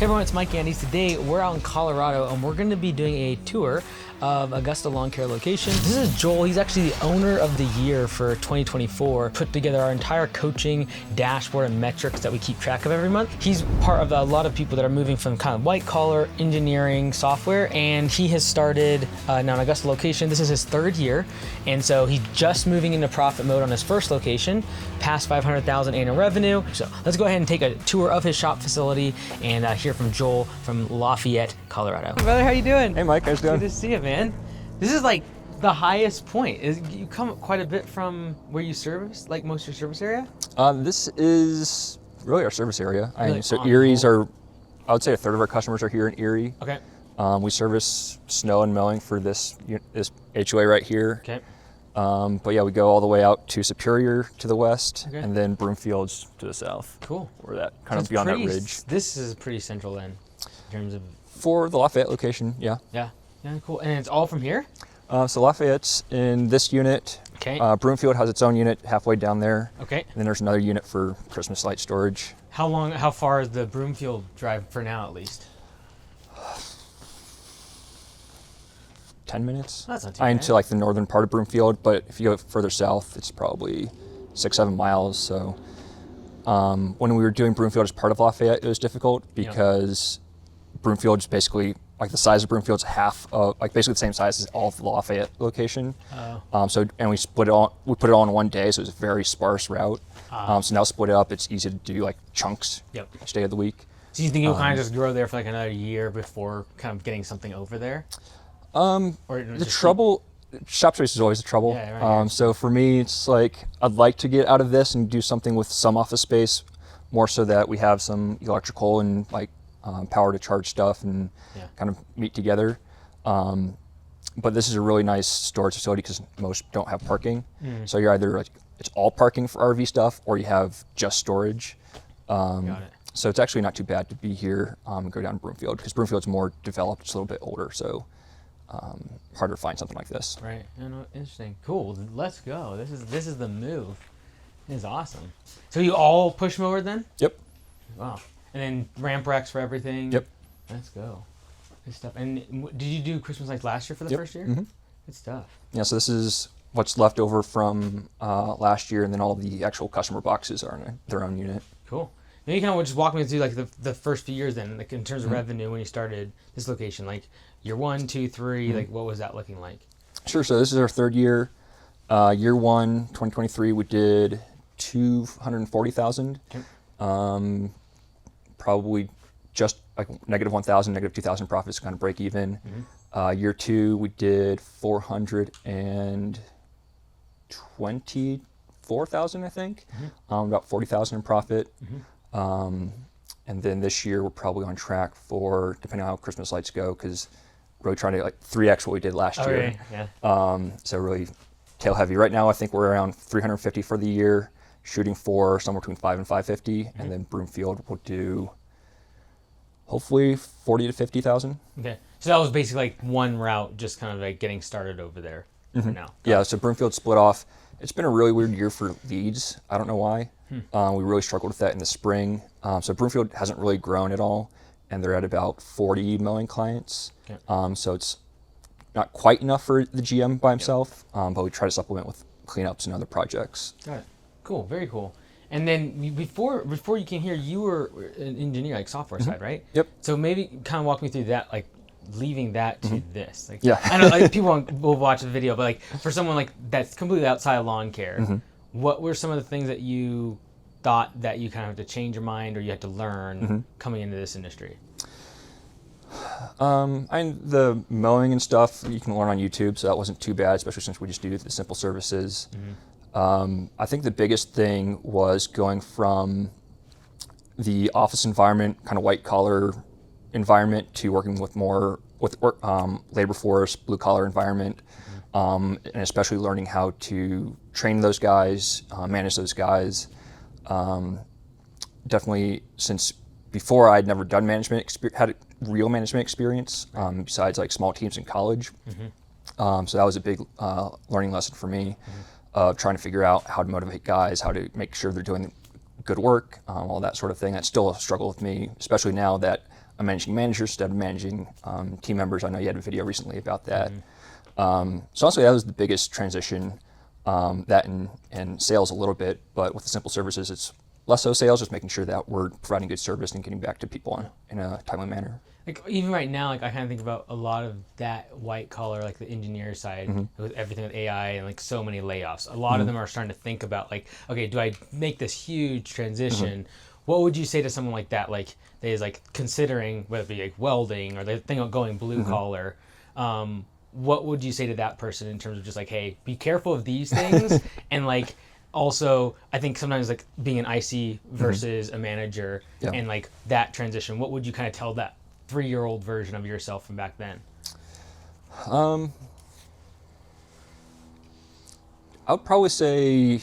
Hey everyone, it's Mike Andes. Today we're out in Colorado and we're going to be doing a tour of Augusta Lawn Care locations. This is Joel. He's actually the owner of the year for 2024. Put together our entire coaching dashboard and metrics that we keep track of every month. He's part of a lot of people that are moving from kind of white collar engineering software, and he has started now in Augusta location. This is his third year, and so he's just moving into profit mode on his first location, past 500,000 annual revenue. So let's go ahead and take a tour of his shop facility and hear from Joel from Lafayette, Colorado. Hey brother, how you doing? Hey Mike, how's it going? Good to see you, man. This is like the highest point. You come quite a bit from where you service, like most of your service area? This is really our service area. Really? So Erie's are, I would say a third of our customers are here in Erie. Okay. We service snow and mowing for this HOA right here. Okay. But yeah, we go all the way out to Superior to the west, Okay. and then Broomfields to the south. Cool. We're that kind of beyond that ridge. This is pretty central then, in terms of. For the Lafayette location, yeah. Yeah. Yeah, cool. And it's all from here? So Lafayette's in this unit. Okay. Broomfield has its own unit halfway down there. Okay. And then there's another unit for Christmas light storage. How far is the Broomfield drive for now, at least? 10 minutes. That's not too bad. Into like the northern part of Broomfield, but if you go further south, it's probably 6-7 miles. So when we were doing Broomfield as part of Lafayette, it was difficult because Broomfield is basically like the size of Broomfield's half of, like basically the same size as all of the Lafayette location. So we split it all. We put it all in one day, so it was a very sparse route. So now split it up, it's easy to do like chunks each day of the week. So you think you'll kind of just grow there for like another year before kind of getting something over there? The trouble, shop space is always the trouble. Yeah, right. So for me, it's like I'd like to get out of this and do something with some office space, more so that we have some electrical and like power to charge stuff and kind of meet together. But this is a really nice storage facility because most don't have parking. So you're either like, it's all parking for RV stuff, or you have just storage. Got it. So it's actually not too bad to be here and go down to Broomfield, because Broomfield's more developed, it's a little bit older, so harder to find something like this. Right. Interesting. Cool. Let's go. This is the move. It is awesome. So you all push mower then? Yep. Wow. And then ramp racks for everything? Yep. Let's go. Good stuff. And did you do Christmas lights last year for the first year? Mm-hmm. Good stuff. Yeah, so this is what's left over from last year, and then all the actual customer boxes are in their own unit. Cool. Maybe you kind of just walk me through like the first few years then, like in terms of revenue when you started this location, like year 1, 2, 3, like what was that looking like? Sure. So this is our third year. Year 1, 2023, we did $240,000. Okay. Probably just like -1,000, -2,000 profits, kind of break even. Year 2, we did $424,000, I think. About 40,000 in profit. And then this year we're probably on track for, depending on how Christmas lights go, because we're really trying to like 3x what we did last year. Yeah. So really tail heavy. Right now I think we're around 350 for the year, shooting for somewhere between 5 and 550, and then Broomfield will do hopefully 40 to 50,000. Okay. So that was basically like one route, just kind of like getting started over there for now. Yeah, so Broomfield split off. It's been a really weird year for leads. I don't know why. We really struggled with that in the spring. So Broomfield hasn't really grown at all, and they're at about 40 million clients. Okay. So it's not quite enough for the GM by himself, but we try to supplement with cleanups and other projects. Got it. Cool. Very cool. And then before you came here, you were an engineer, like software side, right? Yep. So maybe kind of walk me through that, like leaving that to this. Like, Yeah. I know like people will watch the video, but like for someone like that's completely outside of lawn care, what were some of the things that you thought that you kind of had to change your mind or you had to learn coming into this industry? The mowing and stuff you can learn on YouTube, so that wasn't too bad, especially since we just do the simple services. I think the biggest thing was going from the office environment, kind of white collar environment, to working with more labor force, blue collar environment, and especially learning how to train those guys, manage those guys. Definitely, since before I'd never done had real management experience, besides like small teams in college. So that was a big learning lesson for me, trying to figure out how to motivate guys, how to make sure they're doing good work, all that sort of thing. That's still a struggle with me, especially now that I'm managing managers instead of managing team members. I know you had a video recently about that. So honestly, that was the biggest transition, that and sales a little bit, but with the simple services, it's less so sales, just making sure that we're providing good service and getting back to people in a timely manner. Like even right now, like I kind of think about a lot of that white collar, like the engineer side, with everything with AI and like so many layoffs. A lot of them are starting to think about like, okay, do I make this huge transition? What would you say to someone like that? Like they is like considering whether it be like welding or they think of going blue collar. What would you say to that person in terms of just like, hey, be careful of these things and like. Also, I think sometimes like being an IC versus a manager and like that transition, what would you kind of tell that 3-year-old version of yourself from back then? I would probably say,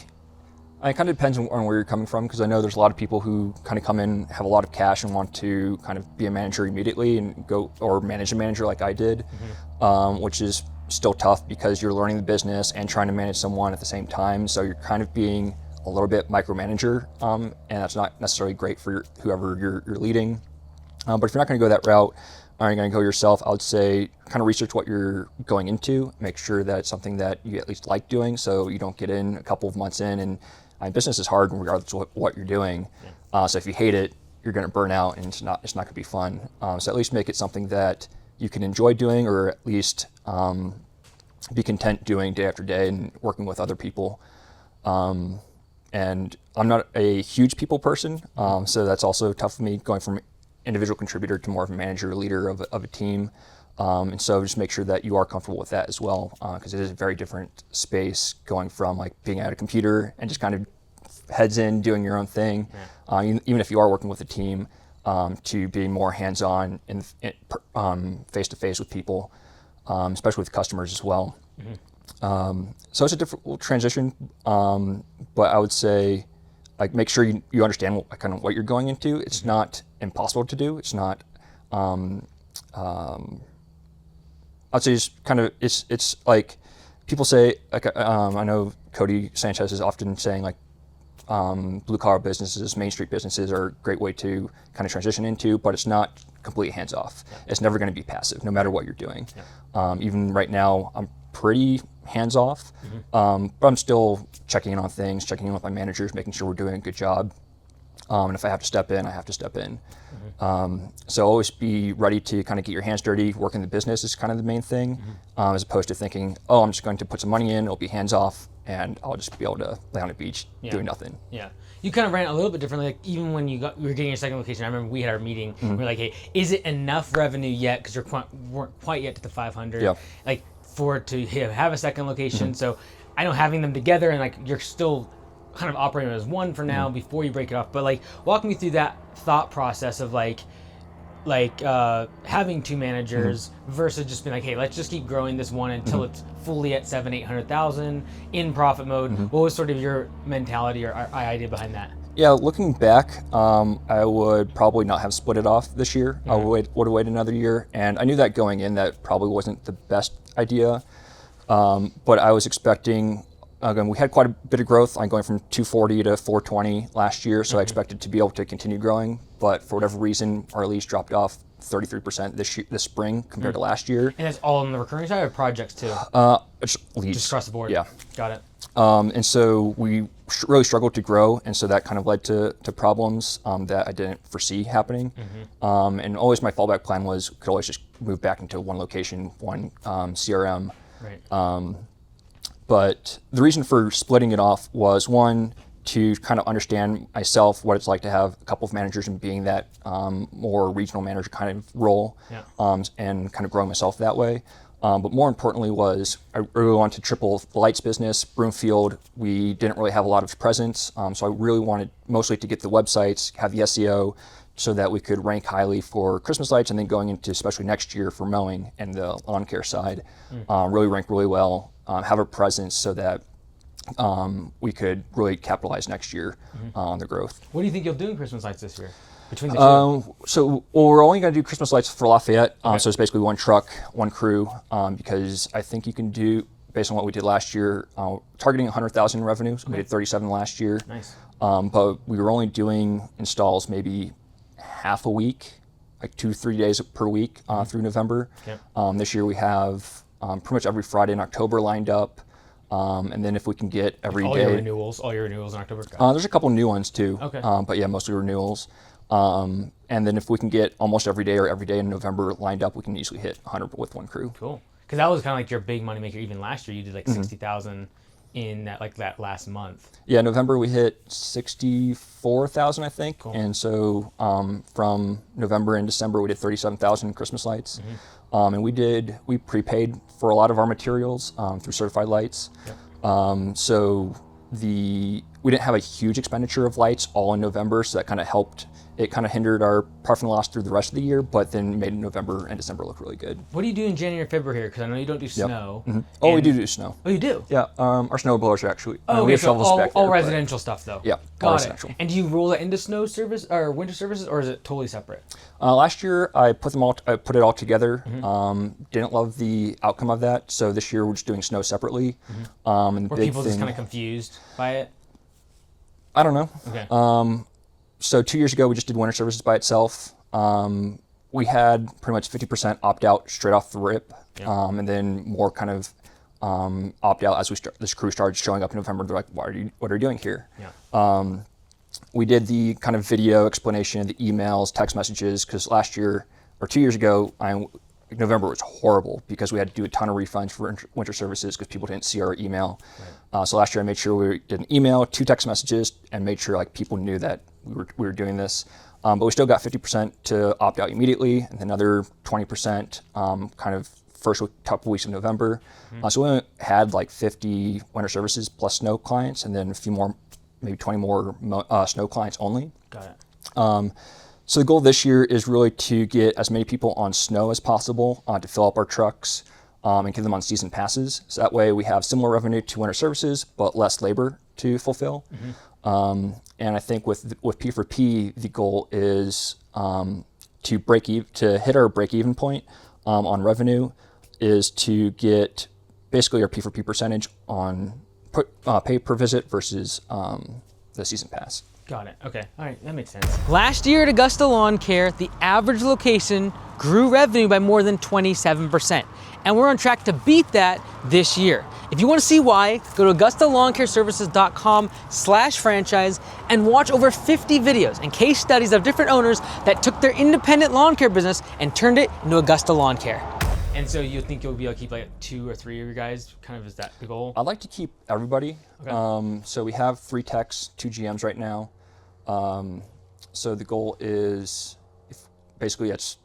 it kind of depends on where you're coming from, because I know there's a lot of people who kind of come in, have a lot of cash and want to kind of be a manager immediately and go or manage a manager like I did, which is still tough because you're learning the business and trying to manage someone at the same time. So you're kind of being a little bit micromanager, and that's not necessarily great for whoever you're leading. But if you're not going to go that route, or you're going to go yourself, I would say kind of research what you're going into. Make sure that it's something that you at least like doing, so you don't get in a couple of months in. And business is hard regardless of what you're doing. So if you hate it, you're going to burn out, and it's not going to be fun. So at least make it something that you can enjoy doing, or at least be content doing day after day and working with other people. And I'm not a huge people person, so that's also tough for me, going from individual contributor to more of a manager, leader of a team. And so just make sure that you are comfortable with that as well, because it is a very different space going from like being at a computer and just kind of heads in doing your own thing, even if you are working with a team, to being more hands-on and face-to-face with people, especially with customers as well. So it's a difficult transition, but I would say like make sure you understand what you're going into. It's not impossible to do. It's not. I'd say just kind of it's like people say like I know Cody Sanchez is often saying like blue collar businesses, Main Street businesses are a great way to kind of transition into, but it's not completely hands off. It's never going to be passive, no matter what you're doing. Even right now, I'm pretty hands off, but I'm still checking in on things, checking in with my managers, making sure we're doing a good job. And if I have to step in, I have to step in. So always be ready to kind of get your hands dirty. Working the business is kind of the main thing, as opposed to thinking, oh, I'm just going to put some money in, it'll be hands off, and I'll just be able to lay on a beach doing nothing. Yeah. You kind of ran it a little bit differently. Like even when you were getting your second location, I remember we had our meeting. We were like, hey, is it enough revenue yet? Because weren't quite yet to the 500. Yeah. Like for it to have a second location. So I know having them together and like you're still kind of operating as one for now before you break it off. But like walk me through that thought process of like having two managers versus just being like, hey, let's just keep growing this one until it's fully at 700,000-800,000 in profit mode. What was sort of your mentality or idea behind that? Yeah, looking back, I would probably not have split it off this year. I would have waited another year, and I knew that going in that probably wasn't the best idea. But I was expecting. Again, we had quite a bit of growth. I'm going from 240 to 420 last year, so I expected to be able to continue growing. But for whatever reason, our leads dropped off 33% this spring compared to last year. And that's all on the recurring side or projects too? It's leads. Just across the board? Yeah. Got it. And so we really struggled to grow, and so that kind of led to problems that I didn't foresee happening. And always my fallback plan was could always just move back into one location, one CRM. Right. But the reason for splitting it off was, one, to kind of understand myself what it's like to have a couple of managers and being that more regional manager kind of role, and kind of growing myself that way. But more importantly was I really wanted to triple the lights business. Broomfield, we didn't really have a lot of presence, so I really wanted mostly to get the websites, have the SEO, so that we could rank highly for Christmas lights, and then going into especially next year for mowing and the lawn care side, really rank really well. Have a presence so that we could really capitalize next year on the growth. What do you think you'll do in Christmas lights this year? Between the two? We're only going to do Christmas lights for Lafayette. So it's basically one truck, one crew, because I think you can do, based on what we did last year, targeting 100,000 in revenue. So we did 37 last year. Nice. But we were only doing installs maybe half a week like 2-3 days per week through November. Okay. This year we have pretty much every Friday in October lined up. And then if we can get every all day. your renewals in October? There's a couple new ones too. Okay. But yeah, mostly renewals. And then if we can get almost every day or every day in November lined up, we can easily hit 100 with one crew. Cool. Because that was kind of like your big moneymaker. Even last year, you did like 60,000 in that last month. Yeah, November we hit 64,000, I think. Cool. And so from November and December, we did 37,000 in Christmas lights. And we prepaid for a lot of our materials through Certified Lights. Yep. So we didn't have a huge expenditure of lights all in November, so that kind of helped. It kind of hindered our profit and loss through the rest of the year, but then made November and December look really good. What do you do in January and February here? Because I know you don't do snow. Oh, we do snow. Oh, you do? Yeah, our snow blowers are actually. Oh, we okay, have so shovels back there, all but- residential stuff though. Yeah, all Got residential. it. And do you roll that into snow service or winter services, or is it totally separate? Last year, I put it all together. Didn't love the outcome of that, so this year we're just doing snow separately. And the Were big people just thing- kind of confused by it? I don't know. Okay. So 2 years ago, we just did winter services by itself. We had pretty much 50% opt out straight off the rip, and then more kind of opt out as this crew started showing up in November. They're like, what are you doing here? Yeah. We did the kind of video explanation, the emails, text messages, because last year or 2 years ago, November was horrible because we had to do a ton of refunds for winter services because people didn't see our email. Right. So last year I made sure we did an email, 2 text messages, and made sure like people knew that we were doing this. But we still got 50% to opt out immediately, and then another 20% kind of first couple weeks of November. So we only had like 50 winter services plus snow clients, and then a few more, maybe 20 more snow clients only. Got it. So the goal this year is really to get as many people on snow as possible to fill up our trucks and get them on season passes. So that way we have similar revenue to winter services, but less labor to fulfill. And I think with P4P, the goal is to hit our break-even point on revenue is to get basically our P4P percentage on pay per visit versus the season pass. Got it. Okay. All right. That makes sense. Last year at Augusta Lawn Care, the average location grew revenue by more than 27%. And we're on track to beat that this year. If you want to see why, go to AugustaLawnCareServices.com/franchise and watch over 50 videos and case studies of different owners that took their independent lawn care business and turned it into Augusta Lawn Care. And so you think you'll be able to keep like 2 or 3 of your guys? Kind of is that the goal? I'd like to keep everybody. Okay. So we have 3 techs, 2 GMs right now. So the goal is basically it's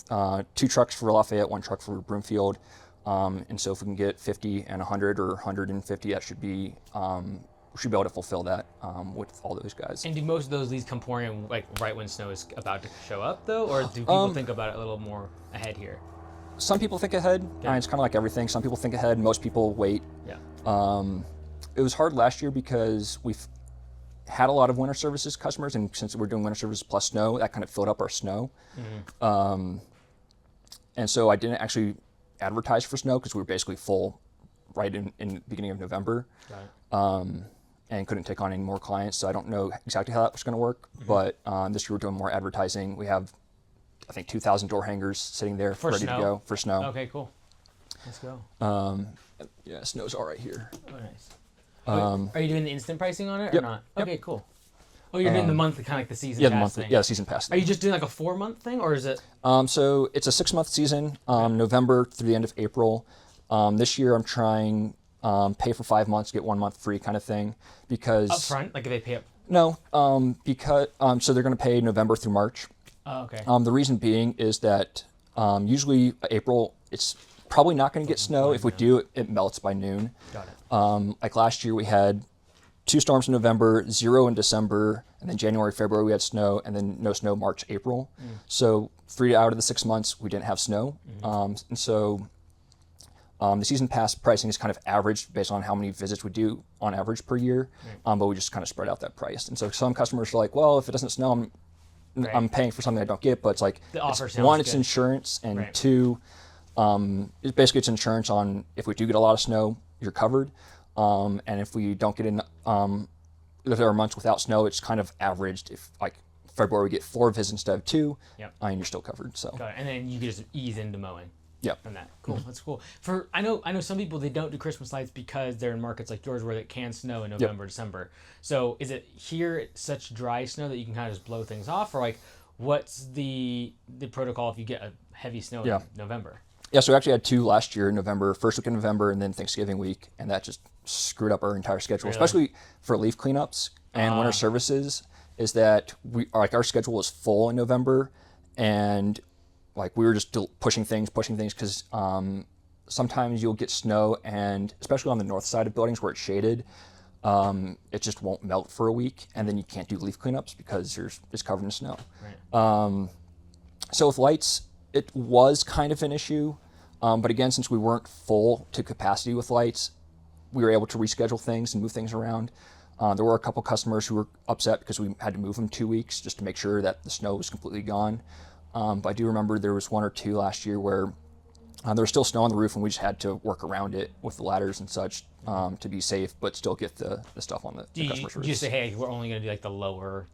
2 trucks for Lafayette, 1 truck for Broomfield. And so if we can get 50 and 100 or 150, that should be, we should be able to fulfill that with all those guys. And do most of those leads come pouring in like right when snow is about to show up though? Or do people think about it a little more ahead here? Some people think ahead. It's kind of like everything. Some people think ahead. Most people wait. Yeah. It was hard last year because we've had a lot of winter services customers, and since we're doing winter services plus snow, that kind of filled up our snow. And so I didn't actually advertise for snow because we were basically full right in the beginning of November. Got it. And couldn't take on any more clients. So I don't know exactly how that was going to work. But this year we're doing more advertising. We have, I think, 2,000 door hangers sitting there For ready snow? to go for snow. Okay, cool. Let's go. Yeah, snow's all right here. Oh, nice. Are you doing the instant pricing on it or Yep, not? yep. Okay, cool. Oh, you're doing the monthly, kind of like the season Yeah, pass the monthly. thing. Yeah, the season pass. Are you just doing like a 4-month thing, or is it? So it's a 6-month season, November through the end of April. This year I'm trying pay for 5 months, get 1 month free kind of thing because Up front? Like if they pay up? No, because so they're going to pay November through March. Oh, okay. The reason being is that usually April it's probably not going to get snow. If we do, it melts by noon. Got it. Like last year we had 2 storms in November, 0 in December, and then January, February we had snow, and then no snow March, April. So 3 out of the 6 months we didn't have snow, and so the season pass pricing is kind of averaged based on how many visits we do on average per year, but we just kind of spread out that price. And so some customers are like, well, if it doesn't snow, I'm paying for something I don't get, but it's like, The offer it's, sounds one, it's good. insurance, and Right. 2, it's insurance on if we do get a lot of snow, you're covered. And if we don't get in, if there are months without snow, it's kind of averaged if like February we get 4 visits instead of 2, Yep. And you're still covered. So Got it. And then you can just ease into mowing. Yep. From that. Cool. That's cool. I know some people, they don't do Christmas lights because they're in markets like yours where it can snow in November, December. So is it here such dry snow that you can kind of just blow things off, or like what's the protocol if you get a heavy snow in November? Yeah, so we actually had 2 last year in November, first week in November and then Thanksgiving week, and that just screwed up our entire schedule, especially for leaf cleanups and winter services. Is that our schedule was full in November, and like we were just pushing things because sometimes you'll get snow, and especially on the north side of buildings where it's shaded, it just won't melt for a week, and then you can't do leaf cleanups because it's covered in snow. Right. So with lights, it was kind of an issue, but again, since we weren't full to capacity with lights, we were able to reschedule things and move things around. There were a couple customers who were upset because we had to move them 2 weeks just to make sure that the snow was completely gone. But I do remember there was 1 or 2 last year where there was still snow on the roof and we just had to work around it with the ladders and such to be safe, but still get the stuff on the customer's roofs. Do you say, hey, we're only going to do like the lower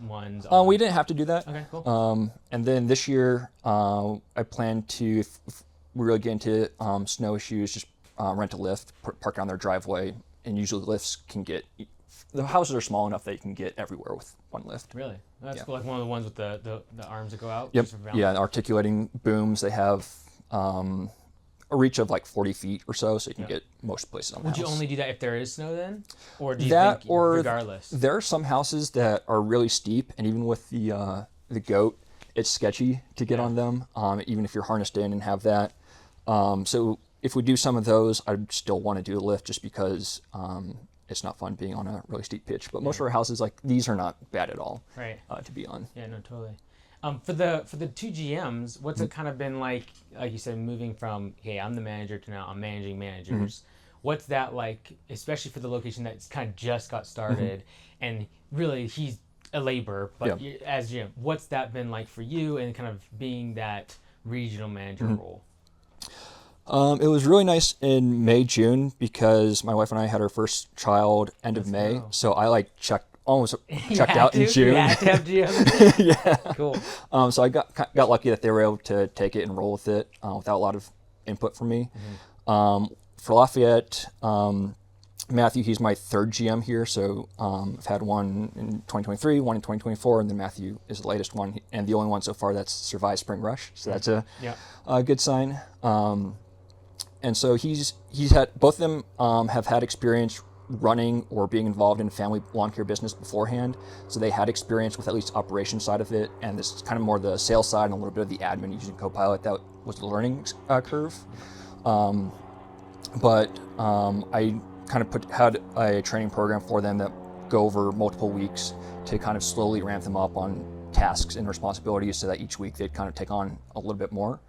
ones? We didn't have to do that. Okay, cool. And then this year, I plan to, if we really get into snow issues, just rent a lift, park it on their driveway, and usually lifts the houses are small enough that you can get everywhere with one lift. Really? That's cool. Like one of the ones with the arms that go out? Yep. Yeah, articulating booms. They have a reach of like 40 feet or so you can get most places on the house. Would you only do that if there is snow then? Or do you think regardless? There are some houses that are really steep, and even with the goat, it's sketchy to get on them, even if you're harnessed in and have that. So if we do some of those, I'd still want to do a lift just because it's not fun being on a really steep pitch. But most of our houses, like these, are not bad at all to be on. Yeah, no, totally. For the 2 GMs, what's it kind of been like you said, moving from, hey, I'm the manager to now I'm managing managers. What's that like, especially for the location that's kind of just got started, and really he's a laborer, but as GM, what's that been like for you and kind of being that regional manager role? It was really nice in May, June, because my wife and I had our first child end of May. Cool. So I almost checked out in June. You had to have GM. Yeah. Cool. So I got lucky that they were able to take it and roll with it without a lot of input from me. For Lafayette, Matthew, he's my 3rd GM here. So I've had one in 2023, one in 2024, and then Matthew is the latest one, and the only one so far that's survived Spring Rush. So that's a good sign. And so he's had, both of them have had experience running or being involved in a family lawn care business beforehand. So they had experience with at least operations side of it, and this is kind of more the sales side and a little bit of the admin using Copilot. That was the learning curve. But I kind of had a training program for them that go over multiple weeks to kind of slowly ramp them up on tasks and responsibilities so that each week they'd kind of take on a little bit more.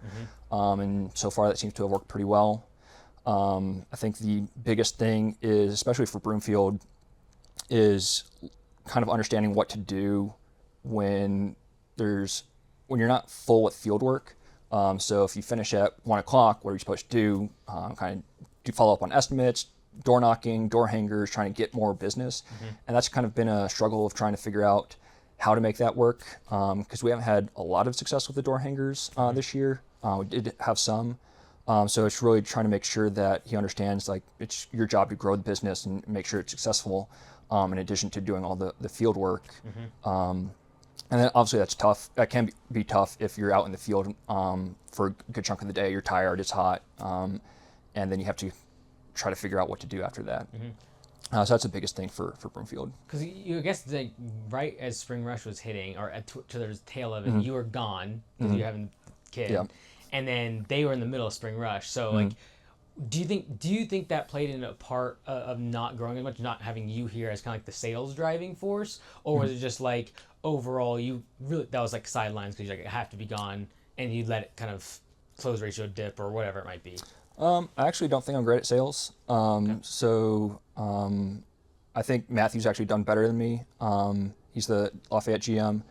And so far that seems to have worked pretty well. I think the biggest thing is, especially for Broomfield, is kind of understanding what to do when you're not full with field work. So if you finish at 1 o'clock, what are you supposed to do? Kind of do follow up on estimates, door knocking, door hangers, trying to get more business. And that's kind of been a struggle of trying to figure out how to make that work, because we haven't had a lot of success with the door hangers this year. We did have some. So it's really trying to make sure that he understands, like, it's your job to grow the business and make sure it's successful, in addition to doing all the field work. And then obviously that's tough. That can be tough if you're out in the field for a good chunk of the day, you're tired, it's hot, and then you have to try to figure out what to do after that. So that's the biggest thing for Broomfield. Because I guess right as Spring Rush was hitting, or to the tail of it, you were gone because you're having a kid, and then they were in the middle of Spring Rush. So like, do you think that played in a part of not growing as much, not having you here as kind of like the sales driving force, or was it just like overall you really that was like sidelines because you're like, I have to be gone, and you let it kind of close ratio dip or whatever it might be? I actually don't think I'm great at sales. So I think Matthew's actually done better than me. He's the Lafayette GM,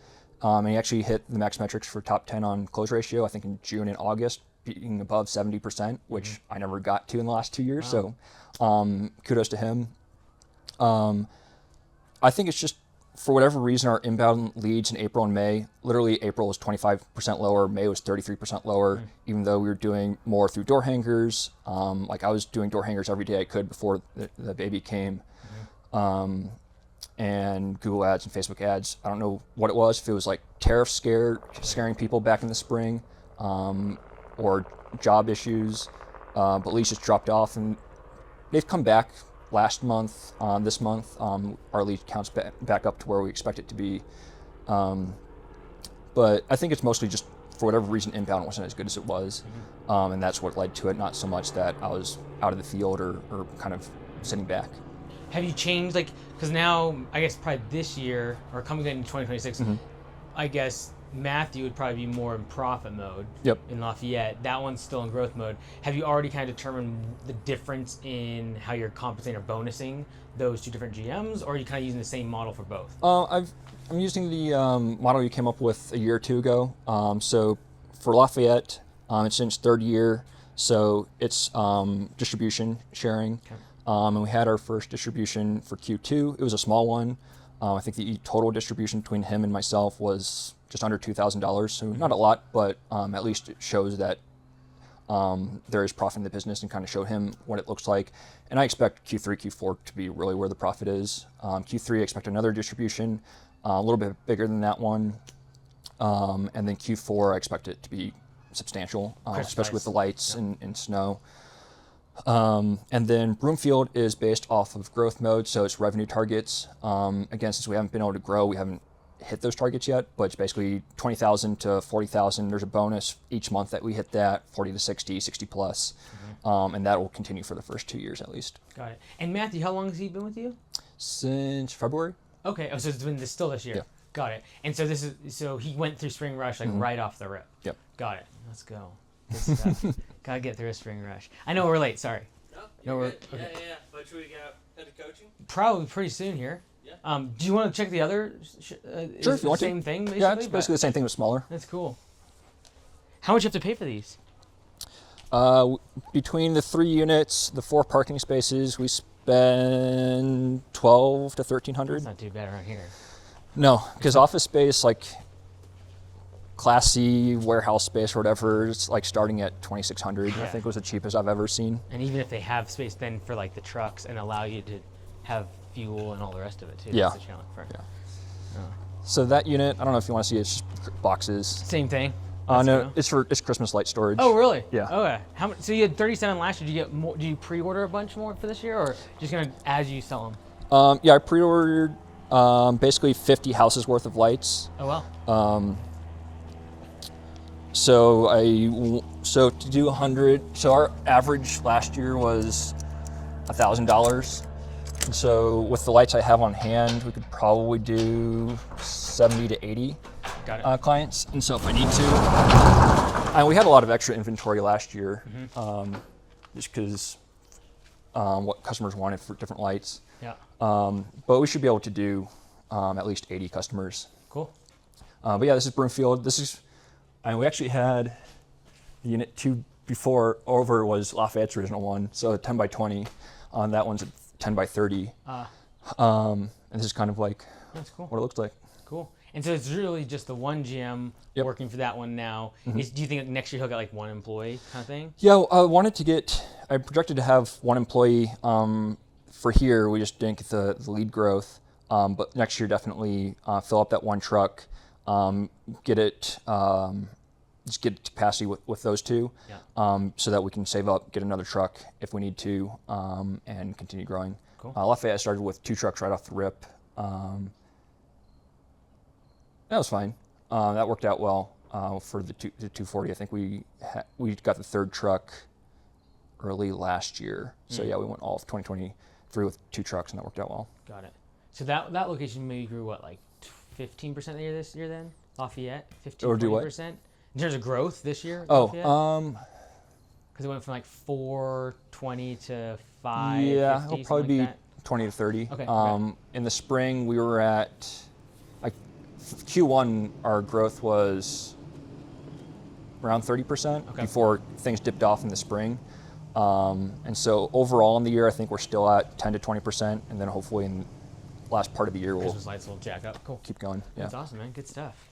and he actually hit the max metrics for top 10 on close ratio, I think in June and August, being above 70%, which I never got to in the last 2 years. Wow. So kudos to him. I think it's just for whatever reason, our inbound leads in April and May, literally April was 25% lower, May was 33% lower, even though we were doing more through door hangers. Like I was doing door hangers every day I could before the baby came. And Google ads and Facebook ads. I don't know what it was, if it was like scaring people back in the spring, or job issues, but leads just dropped off, and they've come back last month. This month, our lead count's back up to where we expect it to be. But I think it's mostly just, for whatever reason, inbound wasn't as good as it was. And that's what led to it, not so much that I was out of the field or kind of sitting back. Have you changed, like, because now, I guess probably this year, or coming into 2026, I guess Matthew would probably be more in profit mode. Yep. In Lafayette. That one's still in growth mode. Have you already kind of determined the difference in how you're compensating or bonusing those two different GMs, or are you kind of using the same model for both? I'm using the model you came up with a year or two ago. So for Lafayette, it's in its third year, so it's distribution sharing. Okay. And we had our first distribution for Q2. It was a small one. I think the total distribution between him and myself was just under $2,000, so not a lot, but at least it shows that there is profit in the business, and kind of showed him what it looks like. And I expect Q3, Q4 to be really where the profit is. Q3, I expect another distribution, a little bit bigger than that one. And then Q4, I expect it to be substantial, especially with the lights and snow. And then Broomfield is based off of growth mode, so it's revenue targets. Again, since we haven't been able to grow, we haven't hit those targets yet, but it's basically 20,000 to 40,000. There's a bonus each month that we hit that, 40 to 60, 60 plus. And that will continue for the first 2 years at least. Got it. And Matthew, how long has he been with you? Since February. Okay, so it's been still this year. Yeah. Got it. And so he went through spring rush like right off the rip. Yep. Got it. Let's go. Good stuff. Gotta get through a spring rush. I know we're late. Sorry. No, we're okay. Yeah. But should we get head of coaching? Probably pretty soon here. Yeah. Do you want to check the other? Sure, if you want to. Same thing, basically. Yeah, it's basically the same thing, but smaller. That's cool. How much do you have to pay for these? Between the 3 units, the 4 parking spaces, we spend $1,200 to $1,300. That's not too bad around here. No, because office space, like Class C warehouse space or whatever, it's like starting at $2,600. Yeah. I think was the cheapest I've ever seen. And even if they have space then for like the trucks and allow you to have fuel and all the rest of it too. Yeah. That's the challenge. Yeah. So that unit, I don't know if you want to see it, it's just boxes. Same thing. No, it's Christmas light storage. Oh, really? Yeah. Okay. How much? So you had 37 last year. Did you get more? Do you pre-order a bunch more for this year, or just gonna as you sell them? Yeah, I pre-ordered basically 50 houses worth of lights. Oh well. So to do 100, so our average last year was $1,000. And so with the lights I have on hand, we could probably do 70 to 80 clients. And so if I need to, and we had a lot of extra inventory last year, just because what customers wanted for different lights. Yeah. But we should be able to do at least 80 customers. Cool. But yeah, this is Broomfield. We actually had the unit 2 before over was Lafayette's original one, so 10 by 20. That one's 10 by 30. And this is kind of like That's cool. what it looks like. Cool. And so it's really just the one GM working for that one now. Do you think next year he'll get like one employee kind of thing? Yeah, I projected to have one employee for here. We just didn't get the lead growth. But next year, definitely fill up that one truck, just get capacity with those two, so that we can save up, get another truck if we need to, and continue growing. Cool. Lafayette started with 2 trucks right off the rip. That was fine. That worked out well for the 240. I think we got the 3rd truck early last year. So yeah, we went all of 2023 with 2 trucks, and that worked out well. Got it. So that location maybe grew what, like 15% a year this year then? Lafayette? 15, Or do what? 20%? In terms of growth this year? Oh, because it went from like 420 to 5. yeah, it'll probably be like 20 to 30. Okay. In the spring, we were at Q1. Our growth was around 30% before things dipped off in the spring. And so overall in the year, I think we're still at 10 to 20%, and then hopefully in last part of the year, we'll Christmas lights will jack up. Cool. keep going. Yeah. That's awesome, man. Good stuff.